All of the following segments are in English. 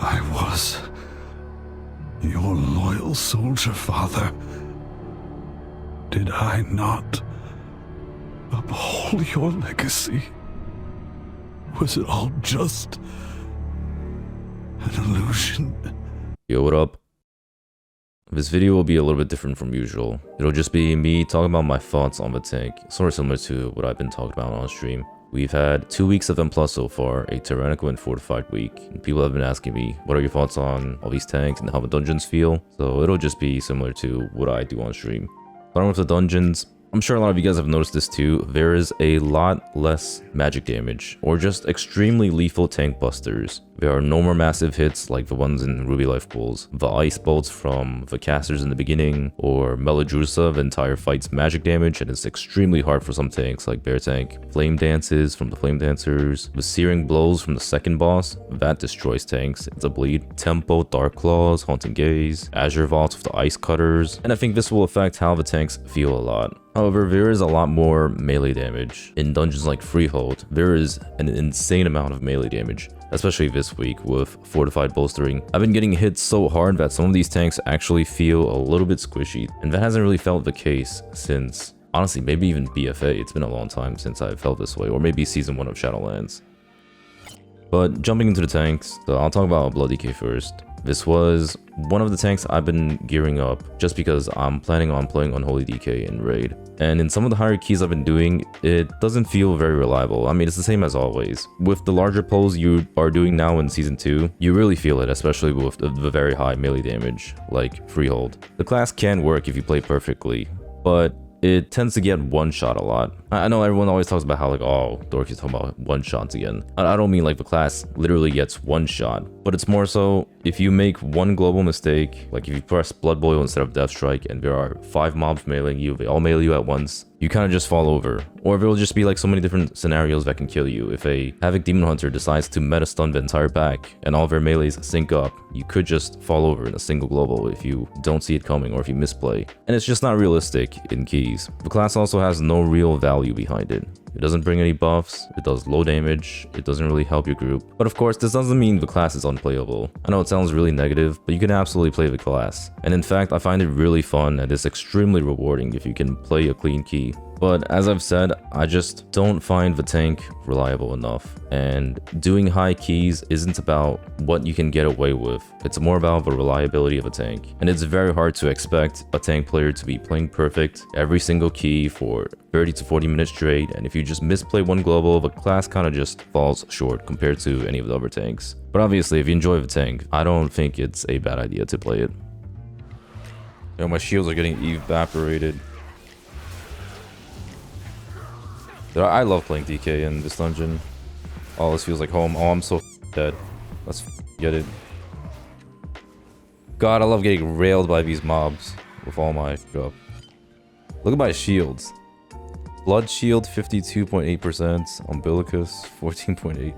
I was your loyal soldier, father. Did I not uphold your legacy? Was it all just an illusion? Yo, what up? This video will be a little bit different from usual. It'll just be me talking about my thoughts on the tank, sort of similar to what I've been talking about on stream. We've had 2 weeks of M+ so far, a tyrannical and fortified week, and people have been asking me, what are your thoughts on all these tanks and how the dungeons feel? So it'll just be similar to what I do on stream. Starting with the dungeons, I'm sure a lot of you guys have noticed this too, there is a lot less magic damage, or just extremely lethal tank busters. There are no more massive hits like the ones in Ruby Life Pools, the ice bolts from the casters in the beginning, or Meladrusa, the entire fight's magic damage, and it's extremely hard for some tanks like Bear Tank. Flame Dances from the Flame Dancers, the Searing Blows from the second boss, that destroys tanks, it's a bleed. Tempo, Dark Claws, Haunting Gaze, Azure Vaults with the Ice Cutters, and I think this will affect how the tanks feel a lot. However, there is a lot more melee damage. In dungeons like Freehold, there is an insane amount of melee damage, especially this week with fortified bolstering. I've been getting hit so hard that some of these tanks actually feel a little bit squishy, and that hasn't really felt the case since, honestly, maybe even BFA. It's been a long time since I've felt this way, or maybe Season 1 of Shadowlands. But jumping into the tanks, so I'll talk about Blood DK first. This was one of the tanks I've been gearing up just because I'm planning on playing Unholy DK in Raid. And in some of the higher keys I've been doing, it doesn't feel very reliable. I mean, it's the same as always. With the larger pulls you are doing now in Season 2, you really feel it, especially with the very high melee damage, like Freehold. The class can work if you play perfectly, but it tends to get one-shot a lot. I know everyone always talks about how like, oh, Dorki's talking about one-shots again. I don't mean like the class literally gets one shot, but it's more so if you make one global mistake, like if you press Blood Boil instead of Death Strike and there are 5 mobs meleeing you, they all melee you at once, you kind of just fall over. Or there will just be like so many different scenarios that can kill you. If a Havoc Demon Hunter decides to meta stun the entire pack and all their melees sync up, you could just fall over in a single global if you don't see it coming or if you misplay. And it's just not realistic in keys. The class also has no real value behind it. It doesn't bring any buffs, it does low damage, it doesn't really help your group. But of course, this doesn't mean the class is unplayable. I know it sounds really negative, but you can absolutely play the class. And in fact, I find it really fun and it's extremely rewarding if you can play a clean key. But as I've said, I just don't find the tank reliable enough. And doing high keys isn't about what you can get away with. It's more about the reliability of a tank. And it's very hard to expect a tank player to be playing perfect every single key for 30 to 40 minutes straight. And if you just misplay one global, the class kind of just falls short compared to any of the other tanks. But obviously, if you enjoy the tank, I don't think it's a bad idea to play it. Yo, my shields are getting evaporated. I love playing DK in this dungeon. Oh, this feels like home. Oh, I'm so dead. Let's get it. God, I love getting railed by these mobs with all my up. Look at my shields. Blood shield 52.8%, umbilicus 14.8.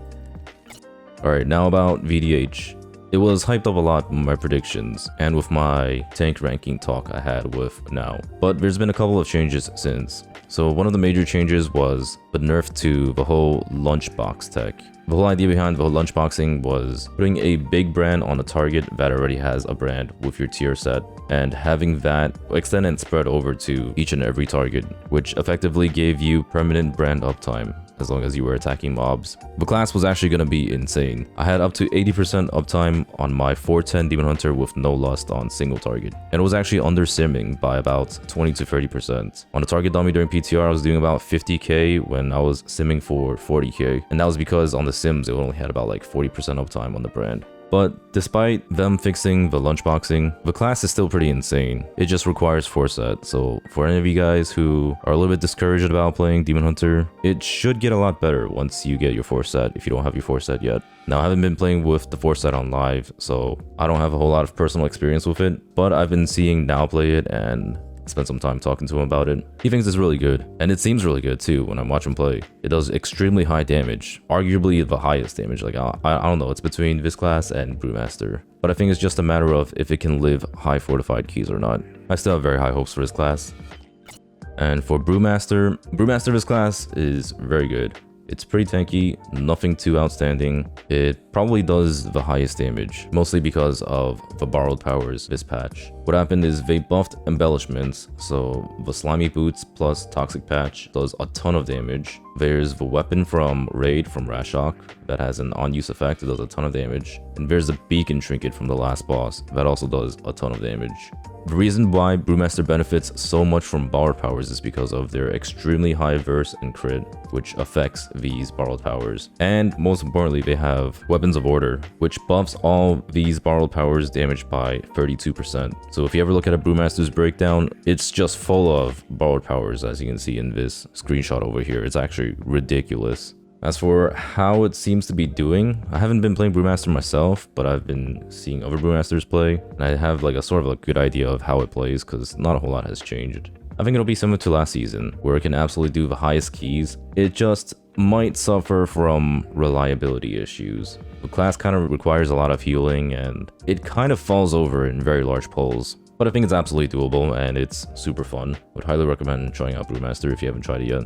Alright, now about VDH. It was hyped up a lot in my predictions and with my tank ranking talk I had with Now. But there's been a couple of changes since. So one of the major changes was the nerf to the whole lunchbox tech. The whole idea behind the whole lunchboxing was putting a big brand on a target that already has a brand with your tier set and having that extend and spread over to each and every target, which effectively gave you permanent brand uptime as long as you were attacking mobs. The class was actually going to be insane. I had up to 80% uptime on my 410 Demon Hunter with no lust on single target. And it was actually under simming by about 20 to 30%. On a target dummy during PTR, I was doing about 50k when I was simming for 40k. And that was because on the sims, it only had about like 40% uptime on the brand. But despite them fixing the lunchboxing, the class is still pretty insane. It just requires foresight, so for any of you guys who are a little bit discouraged about playing Demon Hunter, it should get a lot better once you get your foresight if you don't have your foresight yet. Now, I haven't been playing with the foresight on live, so I don't have a whole lot of personal experience with it, but I've been seeing Now play it and spent some time talking to him about it. He thinks it's really good, and it seems really good too when I watch him play. It does extremely high damage, arguably the highest damage. Like I don't know, it's between this class and Brewmaster. But I think it's just a matter of if it can live high fortified keys or not. I still have very high hopes for this class. And for Brewmaster this class is very good. It's pretty tanky, nothing too outstanding. It probably does the highest damage, mostly because of the borrowed powers this patch. What happened is they buffed embellishments, so the slimy boots plus toxic patch does a ton of damage. There's the weapon from Raid from Rashok that has an on-use effect, it does a ton of damage. And there's the beacon trinket from the last boss that also does a ton of damage. The reason why Brewmaster benefits so much from borrowed powers is because of their extremely high verse and crit, which affects these borrowed powers. And most importantly, they have Weapons of Order, which buffs all these borrowed powers damage by 32%. So if you ever look at a Brewmaster's breakdown, it's just full of borrowed powers, as you can see in this screenshot over here. It's actually ridiculous. As for how it seems to be doing, I haven't been playing Brewmaster myself, but I've been seeing other Brewmasters play, and I have like a sort of a good idea of how it plays because not a whole lot has changed. I think it'll be similar to last season, where it can absolutely do the highest keys. It just might suffer from reliability issues. The class kind of requires a lot of healing, and it kind of falls over in very large pulls. But I think it's absolutely doable, and it's super fun. Would highly recommend trying out Brewmaster if you haven't tried it yet.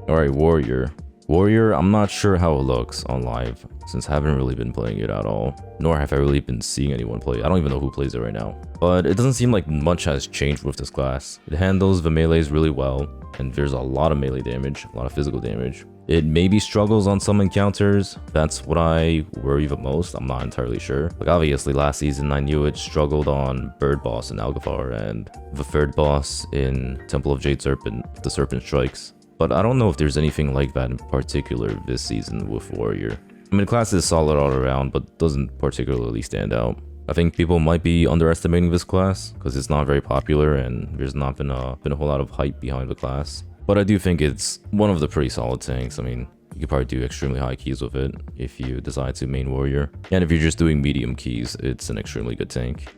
Alright, Warrior. Warrior, I'm not sure how it looks on live, since I haven't really been playing it at all, nor have I really been seeing anyone play it. I don't even know who plays it right now. But it doesn't seem like much has changed with this class. It handles the melees really well, and there's a lot of melee damage, a lot of physical damage. It maybe struggles on some encounters. That's what I worry the most. I'm not entirely sure. Like obviously last season I knew it struggled on Bird Boss in Algafar and the third boss in Temple of Jade Serpent, the Serpent Strikes. But I don't know if there's anything like that in particular this season with Warrior. I mean, the class is solid all around, but doesn't particularly stand out. I think people might be underestimating this class because it's not very popular and there's not been a whole lot of hype behind the class. But I do think it's one of the pretty solid tanks. I mean, you could probably do extremely high keys with it if you decide to main Warrior. And if you're just doing medium keys, it's an extremely good tank.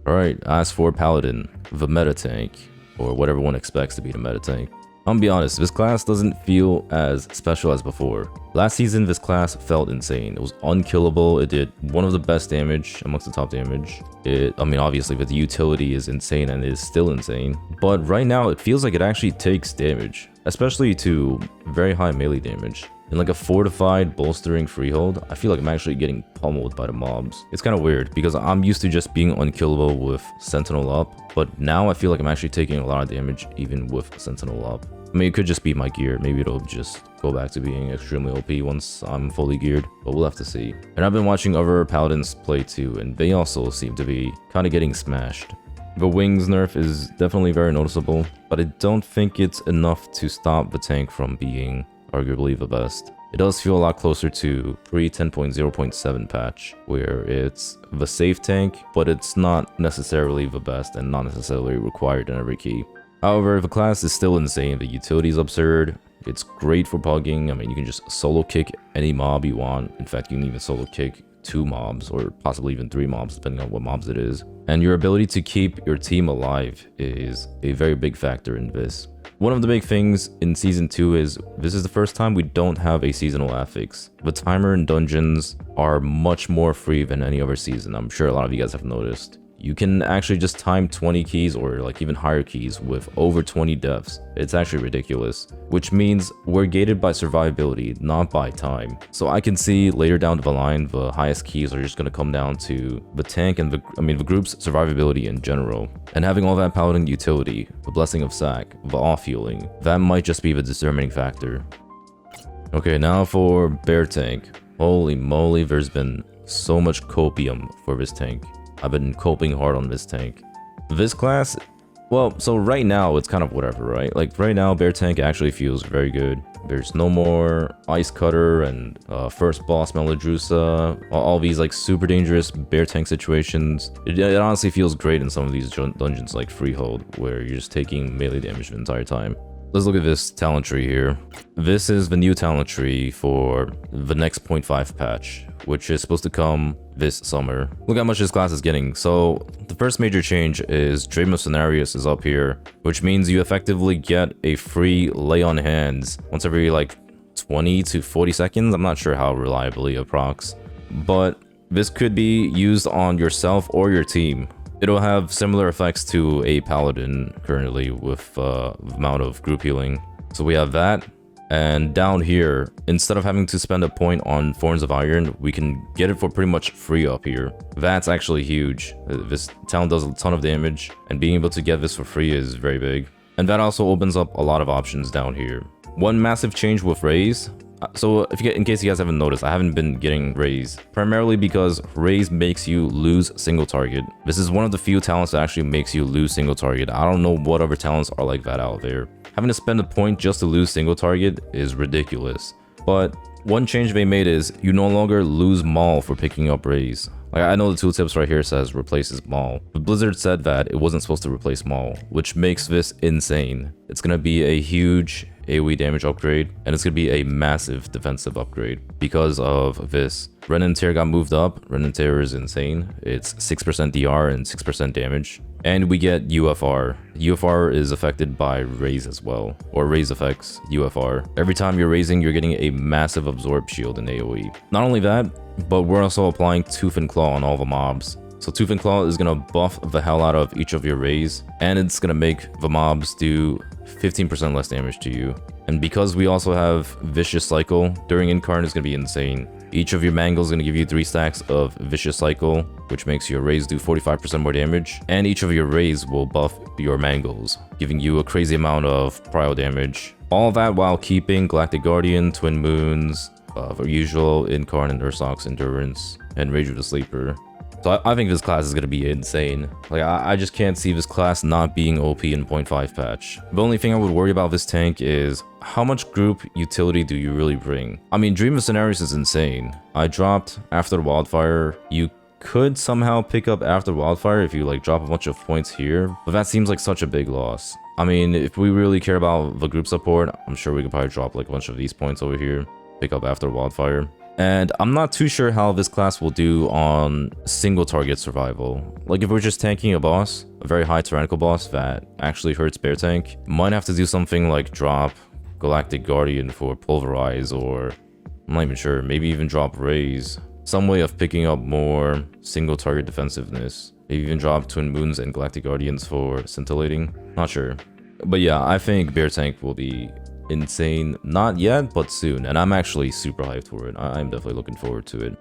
Alright, as for Paladin, the meta tank, or what everyone expects to be the meta tank. I'm gonna be honest, this class doesn't feel as special as before. Last season, this class felt insane. It was unkillable. It did one of the best damage amongst the top damage. I mean, obviously, but the utility is insane and it is still insane. But right now, it feels like it actually takes damage, especially to very high melee damage. In like a fortified bolstering freehold, I feel like I'm actually getting pummeled by the mobs. It's kind of weird because I'm used to just being unkillable with Sentinel up, but now I feel like I'm actually taking a lot of damage even with Sentinel up. I mean, it could just be my gear. Maybe it'll just go back to being extremely OP once I'm fully geared, but we'll have to see. And I've been watching other Paladins play too, and they also seem to be kind of getting smashed. The wings nerf is definitely very noticeable, but I don't think it's enough to stop the tank from being arguably the best. It does feel a lot closer to pre-10.0.7 patch, where it's the safe tank, but it's not necessarily the best and not necessarily required in every key. However, the class is still insane. The utility is absurd. It's great for pugging. I mean, you can just solo kick any mob you want. In fact, you can even solo kick 2 mobs or possibly even 3 mobs depending on what mobs it is. And your ability to keep your team alive is a very big factor in this. One of the big things in Season 2 is this is the first time we don't have a seasonal affix. The timer and dungeons are much more free than any other season. I'm sure a lot of you guys have noticed. You can actually just time 20 keys or like even higher keys with over 20 deaths. It's actually ridiculous, which means we're gated by survivability, not by time. So I can see later down the line, the highest keys are just going to come down to the tank and the group's survivability in general. And having all that paladin utility, the blessing of sack, the off healing, that might just be the determining factor. Okay, now for bear tank. Holy moly, there's been so much copium for this tank. I've been coping hard on this tank. This class, well, so right now it's kind of whatever, right? Like right now, bear tank actually feels very good. There's no more ice cutter and first boss Meladrusa, all these like super dangerous bear tank situations. It honestly feels great in some of these dungeons like Freehold, where you're just taking melee damage the entire time. Let's look at this talent tree here. This is the new talent tree for the next 0.5 patch, which is supposed to come this summer. Look how much this class is getting. So the first major change is Dream of Cenarius is up here, which means you effectively get a free lay on hands once every like 20 to 40 seconds. I'm not sure how reliably it procs, but this could be used on yourself or your team. It'll have similar effects to a paladin currently with the amount of group healing. So we have that. And down here, instead of having to spend a point on Thorns of Iron, we can get it for pretty much free up here. That's actually huge. This talent does a ton of damage, and being able to get this for free is very big. And that also opens up a lot of options down here. One massive change with Raise. So in case you guys haven't noticed, I haven't been getting Raise, primarily because Raise makes you lose single target. This is one of the few talents that actually makes you lose single target. I don't know what other talents are like that out there. Having to spend a point just to lose single target is ridiculous. But one change they made is you no longer lose Maul for picking up Raise. Like, I know the tooltips right here says replaces Maul, but Blizzard said that it wasn't supposed to replace Maul, which makes this insane. It's gonna be a huge AoE damage upgrade, and it's gonna be a massive defensive upgrade because of this. Ren and Tear got moved up. Ren and Tear is insane. It's 6% DR and 6% damage. And we get UFR. UFR is affected by Raise as well, or Raise affects UFR. Every time you're raising, you're getting a massive absorb shield in AoE. Not only that, but we're also applying Tooth and Claw on all the mobs. So Tooth and Claw is going to buff the hell out of each of your Raise, and it's going to make the mobs do 15% less damage to you. And because we also have Vicious Cycle, during Incarn is going to be insane. Each of your Mangles is going to give you 3 stacks of Vicious Cycle, which makes your Raise do 45% more damage. And each of your Raise will buff your Mangles, giving you a crazy amount of prio damage. All that while keeping Galactic Guardian, Twin Moons, our usual Incarn and Ursox Endurance, and Rage of the Sleeper. So I think this class is going to be insane. Like, I just can't see this class not being OP in 0.5 patch. The only thing I would worry about this tank is how much group utility do you really bring? I mean, Dream of Scenarios is insane. I dropped After the Wildfire. You could somehow pick up After Wildfire if you like drop a bunch of points here, but that seems like such a big loss. I mean, if we really care about the group support, I'm sure we could probably drop like a bunch of these points over here, pick up After Wildfire. And I'm not too sure how this class will do on single target survival. Like, if we're just tanking a boss, a very high tyrannical boss that actually hurts bear tank, might have to do something like drop Galactic Guardian for Pulverize, or I'm not even sure, maybe even drop Raise. Some way of picking up more single target defensiveness. Maybe even drop Twin Moons and Galactic Guardians for Scintillating. Not sure. But yeah, I think bear tank will be insane. Not yet, but soon, and I'm actually super hyped for it. I'm definitely looking forward to it.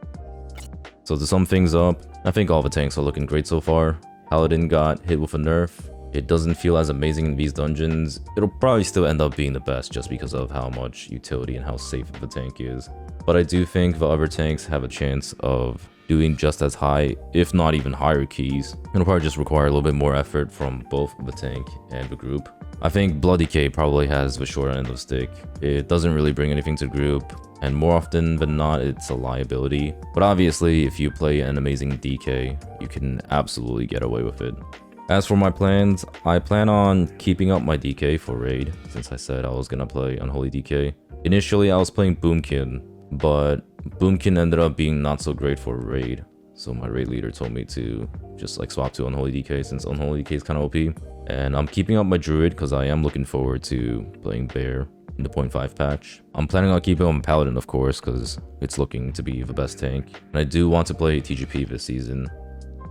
So to sum things up, I think all the tanks are looking great so far. Paladin got hit with a nerf. It doesn't feel as amazing in these dungeons. It'll probably still end up being the best just because of how much utility and how safe the tank is. But I do think the other tanks have a chance of doing just as high, if not even higher keys. It'll probably just require a little bit more effort from both the tank and the group. I think Bloody K probably has the short end of the stick. It doesn't really bring anything to group, and more often than not, it's a liability. But obviously, if you play an amazing DK, you can absolutely get away with it. As for my plans, I plan on keeping up my DK for raid, since I said I was gonna play Unholy DK. Initially, I was playing Boomkin, but Boomkin ended up being not so great for raid. So my raid leader told me to just like swap to Unholy DK, since Unholy DK is kind of OP. And I'm keeping up my Druid because I am looking forward to playing Bear in the 0.5 patch. I'm planning on keeping on Paladin, of course, because it's looking to be the best tank. And I do want to play TGP this season.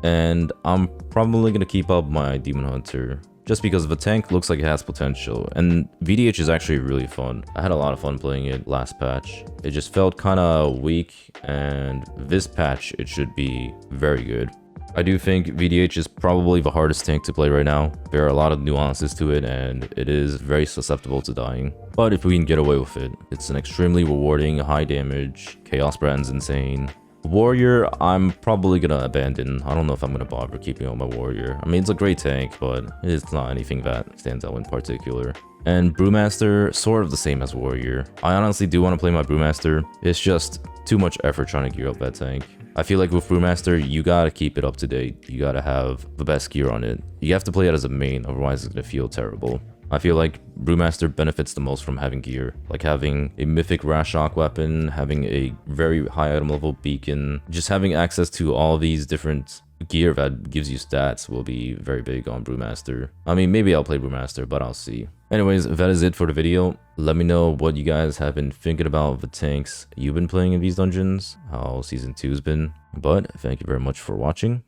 And I'm probably going to keep up my Demon Hunter, just because the tank looks like it has potential. And VDH is actually really fun. I had a lot of fun playing it last patch. It just felt kind of weak, and this patch it should be very good. I do think VDH is probably the hardest tank to play right now. There are a lot of nuances to it, and it is very susceptible to dying. But if we can get away with it, it's an extremely rewarding, high damage. Chaos Brand's insane. Warrior, I'm probably gonna abandon. I don't know if I'm gonna bother keeping on my Warrior. I mean, it's a great tank, but it's not anything that stands out in particular. And Brewmaster, sort of the same as Warrior. I honestly do want to play my Brewmaster. It's just too much effort trying to gear up that tank. I feel like with Brewmaster, you gotta keep it up to date. You gotta have the best gear on it. You have to play it as a main, otherwise it's gonna feel terrible. I feel like Brewmaster benefits the most from having gear, like having a mythic Rash Shock weapon, having a very high item level beacon, just having access to all these different gear that gives you stats will be very big on Brewmaster. I mean, maybe I'll play Brewmaster, but I'll see. Anyways, that is it for the video. Let me know what you guys have been thinking about the tanks you've been playing in these dungeons, how Season 2's been. But thank you very much for watching,